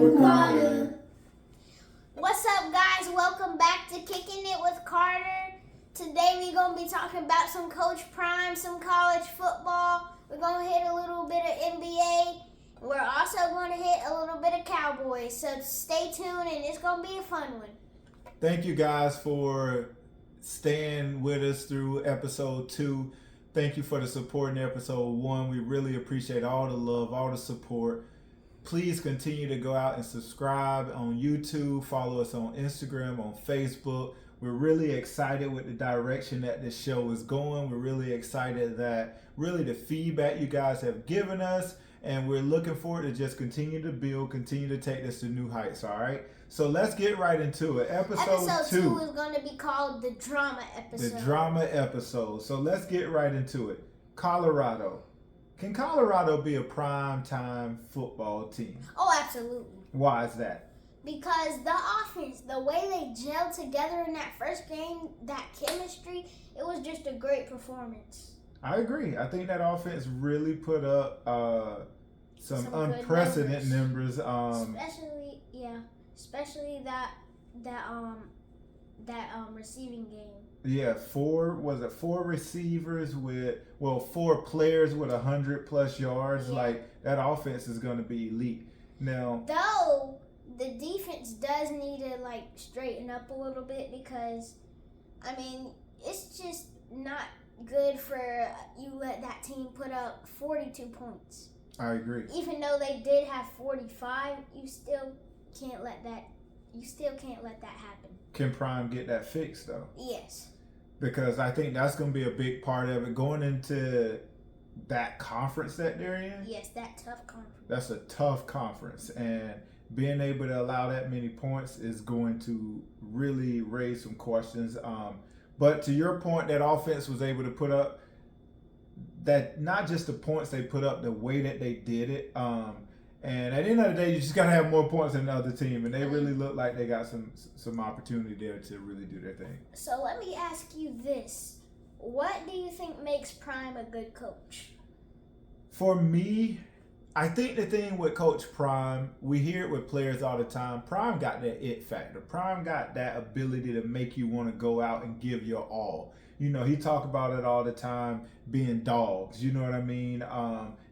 with Karter. What's up, guys? Welcome back to Kicking It with Karter. Today we're going to be talking about some Coach Prime, some college football. We're going to hit a little bit of NBA. We're also going to hit a little bit of Cowboys. So stay tuned, and it's going to be a fun one. Thank you guys for staying with us through episode 2. Thank you for the support in episode 1. We really appreciate all the love, all the support. Please continue to go out and subscribe on YouTube, follow us on Instagram, on Facebook. We're really excited with the direction that this show is going. We're really excited that really the feedback you guys have given us, and we're looking forward to just continue to build, continue to take this to new heights, all right? So let's get right into it. Episode 2 is going to be called the Drama Episode. The Drama Episode. So let's get right into it. Colorado. Can Colorado be a prime time football team? Oh, absolutely. Why is that? Because the offense, the way they gelled together in that first game, that chemistry, it was just a great performance. I agree. I think that offense really put up some unprecedented numbers. Especially that receiving game. Yeah, 4 receivers with 4 players with 100+ yards. Yeah. Like, that offense is going to be elite. Now, though the defense does need to straighten up a little bit, because I mean, it's just not good for you let that team put up 42 points. I agree. Even though they did have 45, you still can't let that happen. Can Prime get that fixed though? Yes. Because I think that's going to be a big part of it going into that conference that they're in. Yes, that tough conference. That's a tough conference, and being able to allow that many points is going to really raise some questions. But to your point, that offense was able to put up that, not just the points they put up, the way that they did it. And at the end of the day, you just got to have more points than the other team. And they really look like they got some opportunity there to really do their thing. So let me ask you this. What do you think makes Prime a good coach? For me, I think the thing with Coach Prime, we hear it with players all the time. Prime got that it factor. Prime got that ability to make you want to go out and give your all. You know, he talk about it all the time, being dogs. You know what I mean?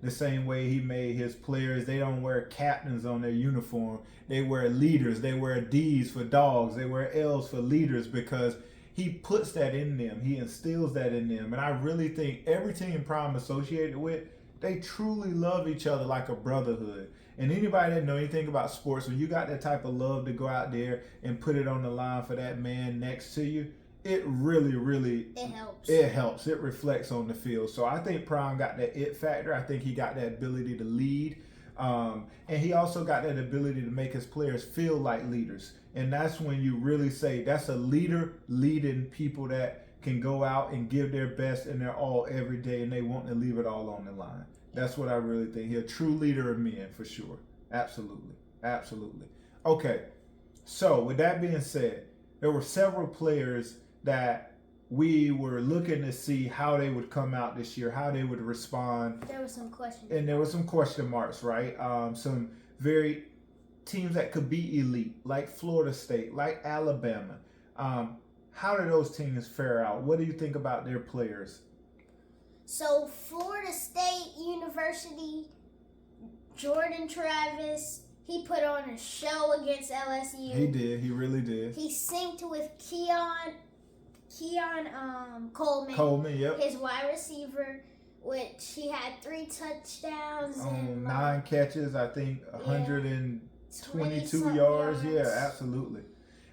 The same way he made his players, they don't wear captains on their uniform. They wear leaders. They wear D's for dogs. They wear L's for leaders, because he puts that in them. He instills that in them. And I really think every team Prime associated with, they truly love each other like a brotherhood. And anybody that know anything about sports, when you got that type of love to go out there and put it on the line for that man next to you, it really helps. It helps. It reflects on the field. So I think Prime got that it factor. I think he got that ability to lead. And he also got that ability to make his players feel like leaders. And that's when you really say that's a leader leading people that can go out and give their best and their all every day, and they want to leave it all on the line. That's what I really think. He's a true leader of men, for sure. Absolutely. Okay, so with that being said, there were several players that we were looking to see how they would come out this year, how they would respond. There were some questions. And there were some question marks, right? Some very teams that could be elite, like Florida State, like Alabama. How do those teams fare out? What do you think about their players? So Florida State University, Jordan Travis, he put on a show against LSU. He did. He really did. He synced with Keon Coleman. Coleman, yep. His wide receiver, which he had 3 touchdowns and 9 catches, I think 122 yards. Yeah, absolutely.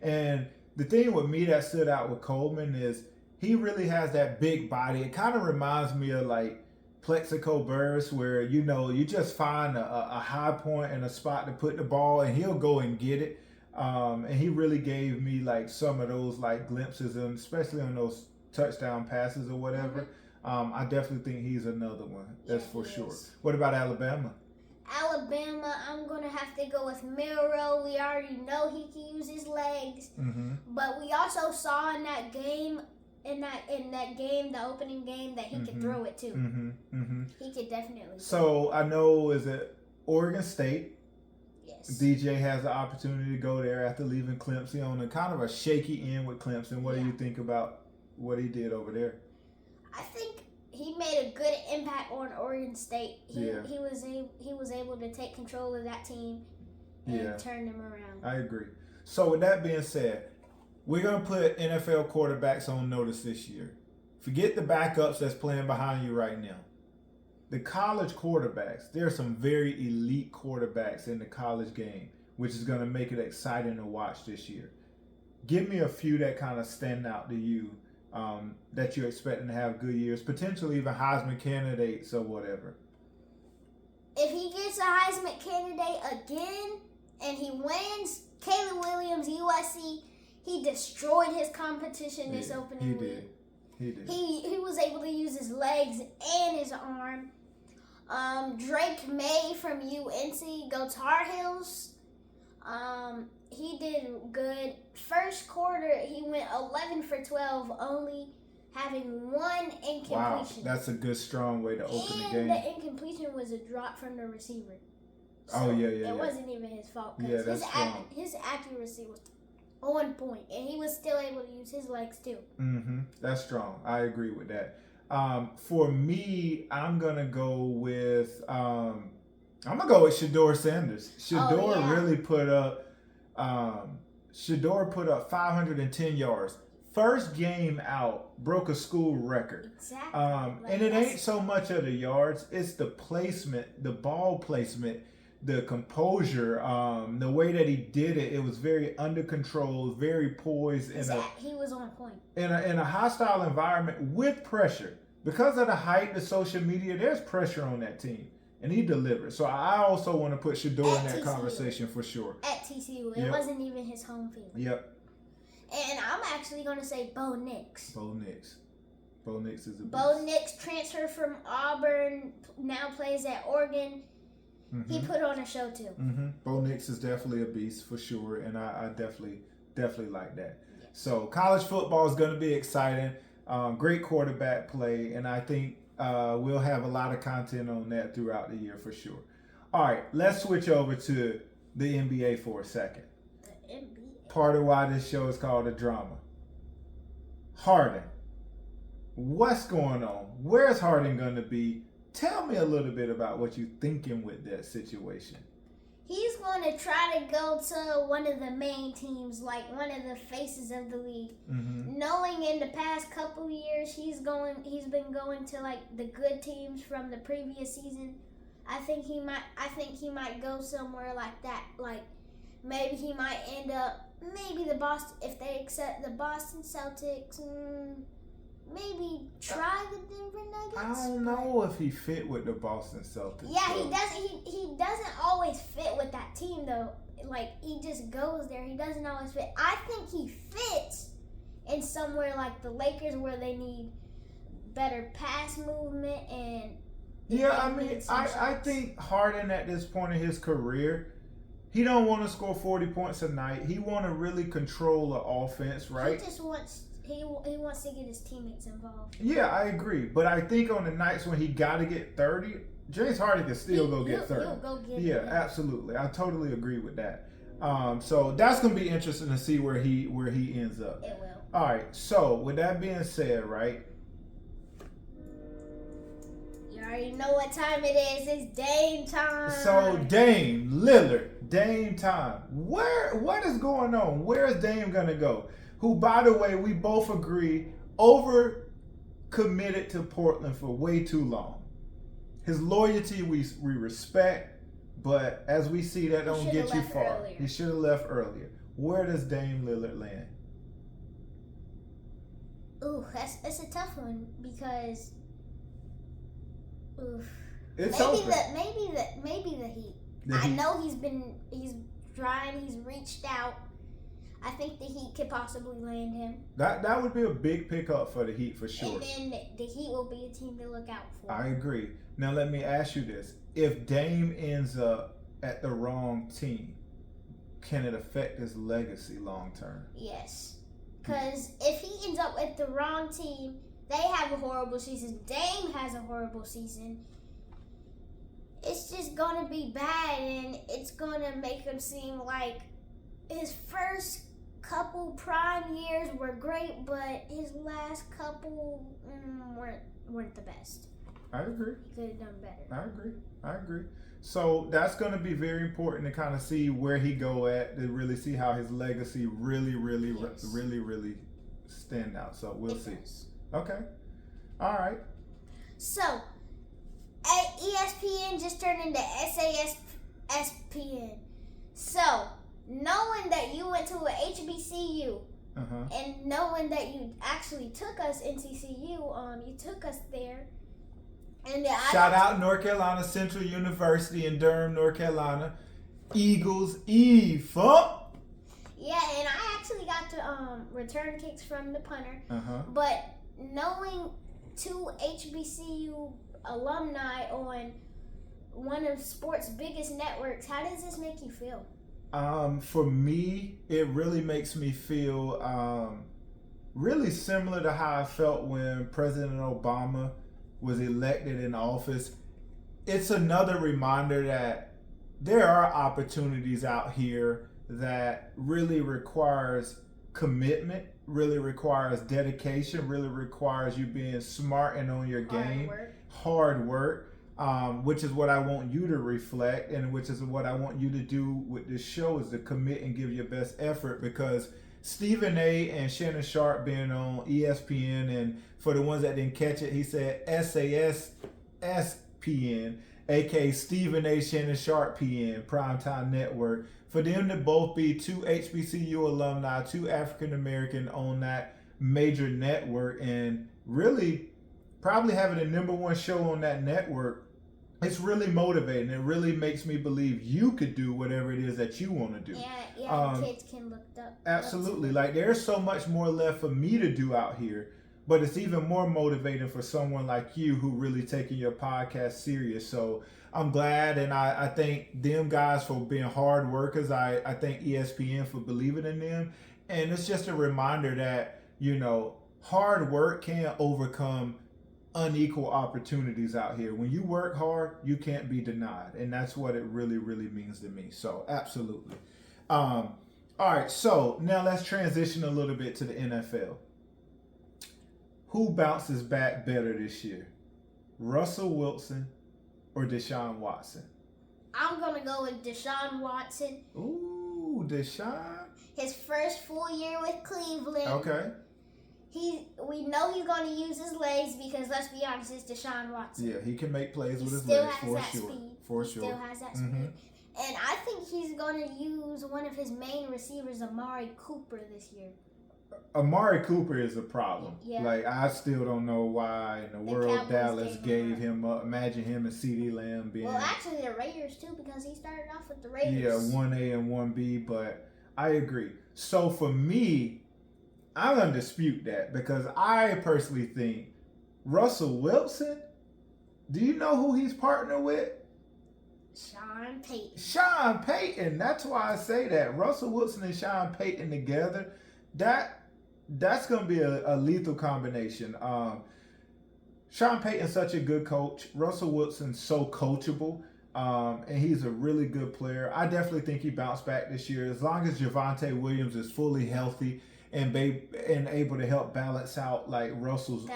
And the thing with me that stood out with Coleman is he really has that big body. It kind of reminds me of like Plexico Burress, where, you know, you just find a high point and a spot to put the ball, and he'll go and get it. And he really gave me like some of those like glimpses, and especially on those touchdown passes or whatever. I definitely think he's another one. That's for sure. What about Alabama? Alabama, I'm going to have to go with Milroe. We already know he can use his legs. But we also saw in that game, the opening game, that he could throw it too. He could definitely. So I know, is it Oregon State? Yes. Yes. DJ has the opportunity to go there after leaving Clemson on a kind of a shaky end with Clemson. What do you think about what he did over there? I think he made a good impact on Oregon State. He was able to take control of that team and turn them around. I agree. So with that being said, we're going to put NFL quarterbacks on notice this year. Forget the backups that's playing behind you right now. The college quarterbacks, there are some very elite quarterbacks in the college game, which is going to make it exciting to watch this year. Give me a few that kind of stand out to you that you're expecting to have good years, potentially even Heisman candidates or whatever. If he gets a Heisman candidate again and he wins, Caleb Williams, USC, he destroyed his competition this opening week. He did. He was able to use his legs and his arm. Drake May from UNC, go Tar Heels. He did good. First quarter, he went 11 for 12, only having one incompletion. Wow, that's a good, strong way to open the game. And the incompletion was a drop from the receiver. So it wasn't even his fault. Yeah, that's strong. His accuracy was on point, and he was still able to use his legs too. That's strong. I agree with that. For me, I'm gonna go with Shedeur Sanders. Shedeur really put up. Shedeur put up 510 yards. First game out, broke a school record. Exactly. And it ain't so much of the yards; it's the placement, the ball placement, the composure, the way that he did it. It was very under control, very poised. He was on point. In a hostile environment with pressure. Because of the height, the social media, there's pressure on that team. And he delivered. So I also want to put Shedeur in that conversation for sure. At TCU. It wasn't even his home field. Yep. And I'm actually going to say Bo Nix. Bo Nix is a beast. Bo Nix transferred from Auburn, now plays at Oregon. He put on a show too. Bo Nix is definitely a beast for sure. And I definitely like that. Yes. So college football is going to be exciting. Great quarterback play, and I think we'll have a lot of content on that throughout the year for sure. All right, let's switch over to the NBA for a second. The NBA. Part of why this show is called A Drama. Harden. What's going on? Where's Harden going to be? Tell me a little bit about what you're thinking with that situation. He's going to try to go to one of the main teams, like one of the faces of the league. Knowing in the past couple years he's been going to like the good teams from the previous season. I think he might go somewhere like that. Like maybe he might end up the Boston, if they accept the Boston Celtics. Maybe try the Denver Nuggets. I don't know if he fit with the Boston Celtics. Yeah, he doesn't. He doesn't always fit with that team though. Like he just goes there. He doesn't always fit. I think he fits in somewhere like the Lakers where they need better pass movement and. Yeah, I mean, I think Harden at this point in his career, he don't want to score 40 points a night. He want to really control the offense, right? He just wants. He wants to get his teammates involved. Yeah, I agree. But I think on the nights when he got to get 30, James Harden can still go get 30. He'll go get it. Absolutely. I totally agree with that. So that's going to be interesting to see where he ends up. It will. All right. So with that being said, right? You already know what time it is. It's Dame time. So Dame, Lillard, Dame time. What is going on? Where is Dame going to go? Who, by the way, we both agree, over-committed to Portland for way too long. His loyalty we respect, but as we see, that don't get you far. Earlier. He should have left earlier. Where does Dame Lillard land? Ooh, that's a tough one because, It's maybe the Heat. I know he's trying, he's reached out. I think the Heat could possibly land him. That would be a big pickup for the Heat for sure. And then the Heat will be a team to look out for. I agree. Now let me ask you this. If Dame ends up at the wrong team, can it affect his legacy long term? Yes. Because if he ends up at the wrong team, they have a horrible season. Dame has a horrible season. it's just gonna be bad, and it's gonna make him seem like his first couple prime years were great, but his last couple weren't the best. I agree. He could have done better. I agree. So that's going to be very important to kind of see where he go at, to really see how his legacy really stand out. So we'll see. Does. Okay. All right. So, ESPN just turned into SASPN. So, knowing that you went to a HBCU and knowing that you actually took us NCCU, you took us there. And shout out North Carolina Central University in Durham, North Carolina. Eagles Funk. Yeah, and I actually got to return kicks from the punter. But knowing two HBCU alumni on one of sports' biggest networks, how does this make you feel? For me, it really makes me feel really similar to how I felt when President Obama was elected in office. It's another reminder that there are opportunities out here that really requires commitment, really requires dedication, really requires you being smart and on your game, hard work, which is what I want you to reflect, and which is what I want you to do with this show, is to commit and give your best effort. Because Stephen A. and Shannon Sharp being on ESPN, and for the ones that didn't catch it, he said SASPN, aka Stephen A. Shannon Sharp PN, Primetime Network. For them to both be two HBCU alumni, two African American on that major network, and really probably having the number one show on that network, it's really motivating. It really makes me believe you could do whatever it is that you want to do. Yeah, kids can look up. Absolutely. Like, there's so much more left for me to do out here, but it's even more motivating for someone like you who really taking your podcast serious. So I'm glad, and I thank them guys for being hard workers. I thank ESPN for believing in them. And it's just a reminder that, hard work can overcome unequal opportunities out here. When you work hard, you can't be denied, and that's what it really means to me. So absolutely. All right, so now let's transition a little bit to the NFL. Who bounces back better this year, Russell Wilson or Deshaun Watson? I'm gonna go with Deshaun Watson. Ooh, Deshaun. His first full year with Cleveland. Okay. We know he's going to use his legs, because let's be honest, it's Deshaun Watson. Yeah, he can make plays with his legs for sure. For sure. He still has that speed. And I think he's going to use one of his main receivers, Amari Cooper, this year. Amari Cooper is a problem. Yeah. Like, I still don't know why in the world Cowboys Dallas gave him up. Imagine him and CeeDee Lamb being... Well, actually, the Raiders, too, because he started off with the Raiders. Yeah, 1A and 1B, but I agree. So, for me, I'm going to dispute that, because I personally think Russell Wilson, do you know who he's partnered with? Sean Payton. Sean Payton. That's why I say that. Russell Wilson and Sean Payton together, that's going to be a lethal combination. Sean Payton's such a good coach. Russell Wilson's so coachable, and he's a really good player. I definitely think he bounced back this year. As long as Javonte Williams is fully healthy and able to help balance out like Russell's,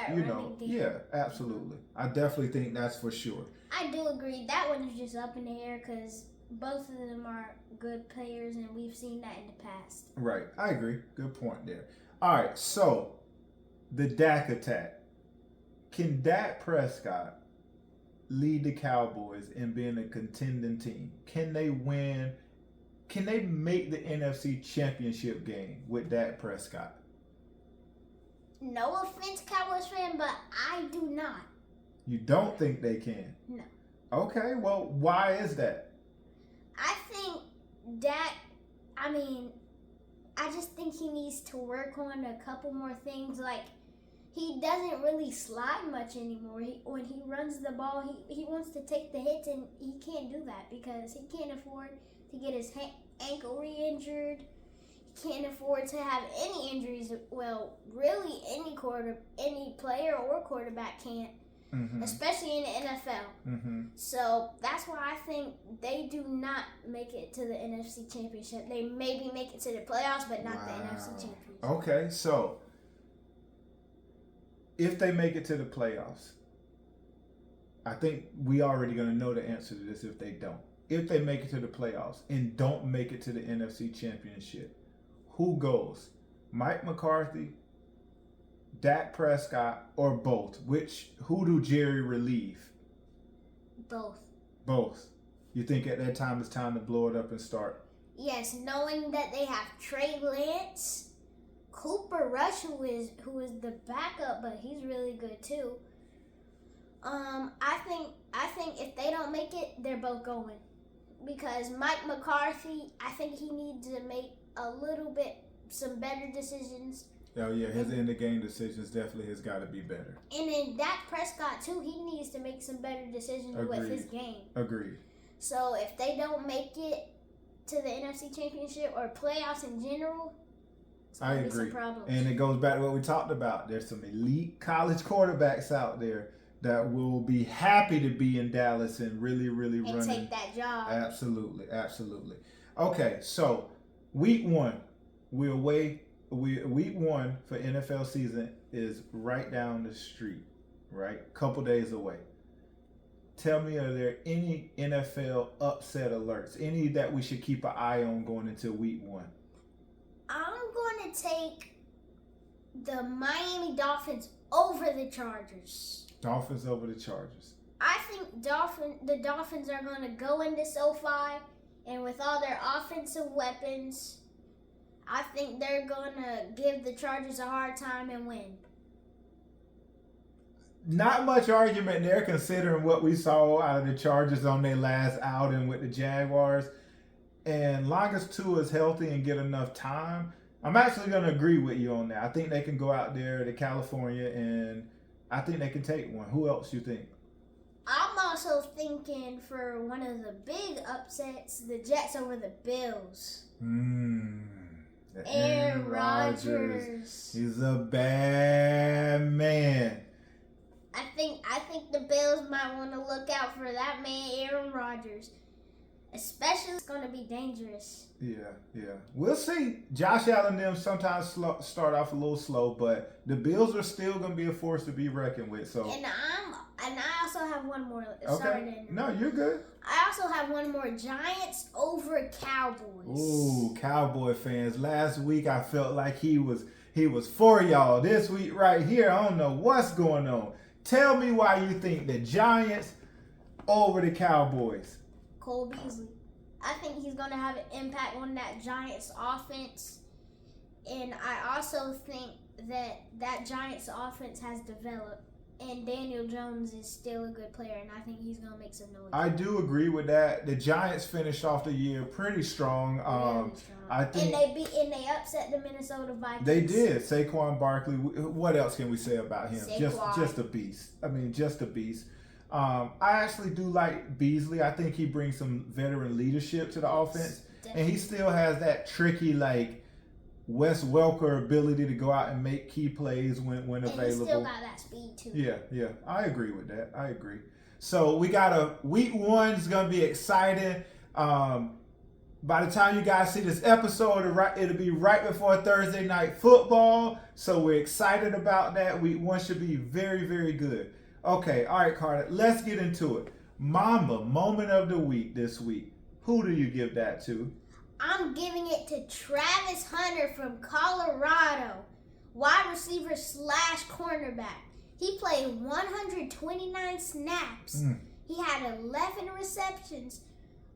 yeah, absolutely. I definitely think that's for sure. I do agree. That one is just up in the air, because both of them are good players, and we've seen that in the past. Right. I agree. Good point there. All right. So, the Dak attack. Can Dak Prescott lead the Cowboys in being a contending team? Can they win? Can they make the NFC Championship game with Dak Prescott? No offense, Cowboys fan, but I do not. You don't think they can? No. Okay, well, why is that? I think Dak, I just think he needs to work on a couple more things. Like, he doesn't really slide much anymore. When he runs the ball, he wants to take the hits, and he can't do that because he can't afford to get his ankle re-injured. He can't afford to have any injuries. Well, really, any player or quarterback can't. especially in the NFL. So that's why I think they do not make it to the NFC Championship. They maybe make it to the playoffs, but not the NFC Championship. Okay, so if they make it to the playoffs, I think we already going to know the answer to this if they don't. If they make it to the playoffs and don't make it to the NFC Championship, who goes? Mike McCarthy, Dak Prescott, or both? Who do Jerry relieve? Both. You think at that time it's time to blow it up and start? Yes, knowing that they have Trey Lance, Cooper Rush, who is the backup, but he's really good too. I think if they don't make it, they're both going. Because Mike McCarthy, I think he needs to make some better decisions. Oh yeah, his end of game decisions definitely has got to be better. And then Dak Prescott too, he needs to make some better decisions with his game. Agreed. So if they don't make it to the NFC Championship or playoffs in general, I agree. And it goes back to what we talked about. There's some elite college quarterbacks out there that will be happy to be in Dallas and really run and take that job. Absolutely. Okay, so week 1, we're away. Week 1 for NFL season is right down the street, right? Couple days away. Tell me, are there any NFL upset alerts? Any that we should keep an eye on going into week 1? I'm going to take the Miami Dolphins over the Chargers. Dolphins over the Chargers. I think the Dolphins are going to go into SoFi, and with all their offensive weapons, I think they're going to give the Chargers a hard time and win. Not much argument there considering what we saw out of the Chargers on their last outing with the Jaguars. And long as Tua is healthy and get enough time, I'm actually going to agree with you on that. I think they can go out there to California and I think they can take one. Who else you think? I'm also thinking for one of the big upsets, the Jets over the Bills. Aaron Rodgers. He's a bad man. I think the Bills might want to look out for that man, Aaron Rodgers. Especially, it's going to be dangerous. Yeah. We'll see. Josh Allen and them sometimes start off a little slow, but the Bills are still going to be a force to be reckoned with. So. And I also have one more. Okay. Sorry, no, you're good. I also have one more. Giants over Cowboys. Ooh, Cowboy fans. Last week I felt like he was for y'all. This week right here, I don't know what's going on. Tell me why you think the Giants over the Cowboys. Cole Beasley. I think he's going to have an impact on that Giants offense. And I also think that Giants offense has developed. And Daniel Jones is still a good player, and I think he's going to make some noise. I do agree with that. The Giants finished off the year pretty strong. I think they upset the Minnesota Vikings. They did. Saquon Barkley. What else can we say about him? Saquon. Just a beast. I mean, just a beast. I actually do like Beasley. I think he brings some veteran leadership to the offense, definitely. And he still has that tricky Wes Welker ability to go out and make key plays when available. He still got that speed too. Yeah. I agree with that. I agree. So we got a week 1 is gonna be exciting. By the time you guys see this episode, it'll be right before Thursday night football. So we're excited about that. Week 1 should be very, very good. Okay, all right, Carter. Let's get into it. Mamba moment of the week this week. Who do you give that to? I'm giving it to Travis Hunter from Colorado, wide receiver / cornerback. He played 129 snaps. He had 11 receptions,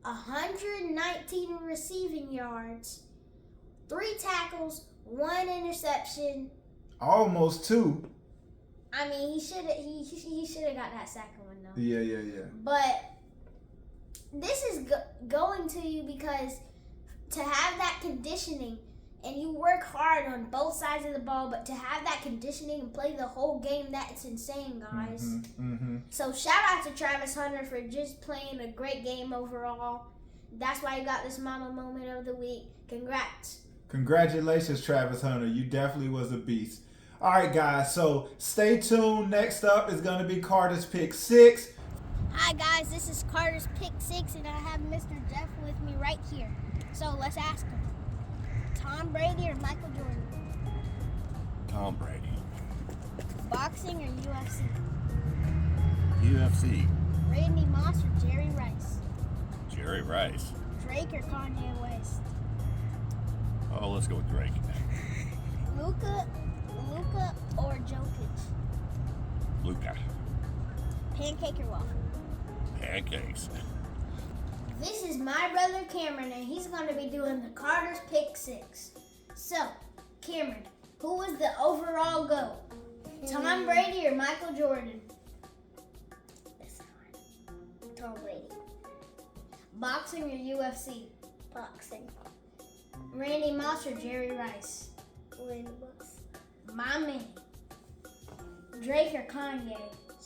119 receiving yards, 3 tackles, 1 interception. Almost 2. I mean, he should have got that second one though. Yeah. But this is going to you because to have that conditioning, and you work hard on both sides of the ball, but to have that conditioning and play the whole game, that's insane, guys. So shout out to Travis Hunter for just playing a great game overall. That's why you got this Mama moment of the week. Congrats. Congratulations, Travis Hunter. You definitely was a beast. All right, guys. So stay tuned. Next up is going to be Karter's Pick 6. Hi guys, this is Karter's Pick 6 and I have Mr. Jeff with me right here. So let's ask him. Tom Brady or Michael Jordan? Tom Brady. Boxing or UFC? UFC. Randy Moss or Jerry Rice? Jerry Rice. Drake or Kanye West? Oh, let's go with Drake. Luka or Jokic? Luka. Pancake or waffle? Pancakes. This is my brother Cameron and he's going to be doing the Karter's Pick 6. So, Cameron, who was the overall GOAT? Tom Brady or Michael Jordan? Tom Brady. Boxing or UFC? Boxing. Randy Moss or Jerry Rice? Randy Moss. My man. Drake or Kanye?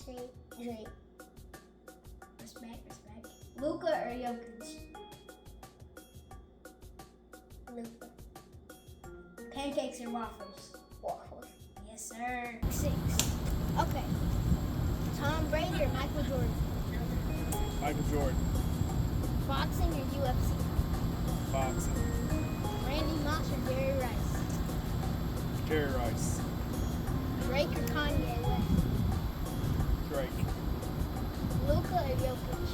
Drake. Respect. Luka or Jokic? Luka. Pancakes or waffles? Waffles. Yes, sir. 6. Okay. Tom Brady or Michael Jordan? Michael Jordan. Boxing or UFC? Boxing. Randy Moss or Jerry Rice? Jerry Rice. Drake or Kanye West? Drake. Luka or Jokic?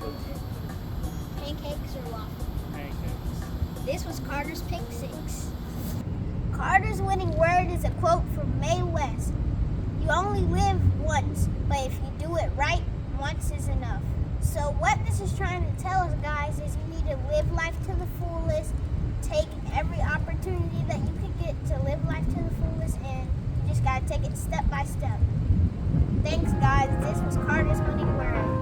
Luka. Pancakes or waffles? Pancakes. This was Karter's Pick 6. Karter's winning word is a quote from Mae West. You only live once, but if you do it right, once is enough. So what this is trying to tell us, guys, is you need to live life to the fullest, take every opportunity that you can get to live life to the fullest, and you just got to take it step by step. Thanks, guys. This was Karter's winning word.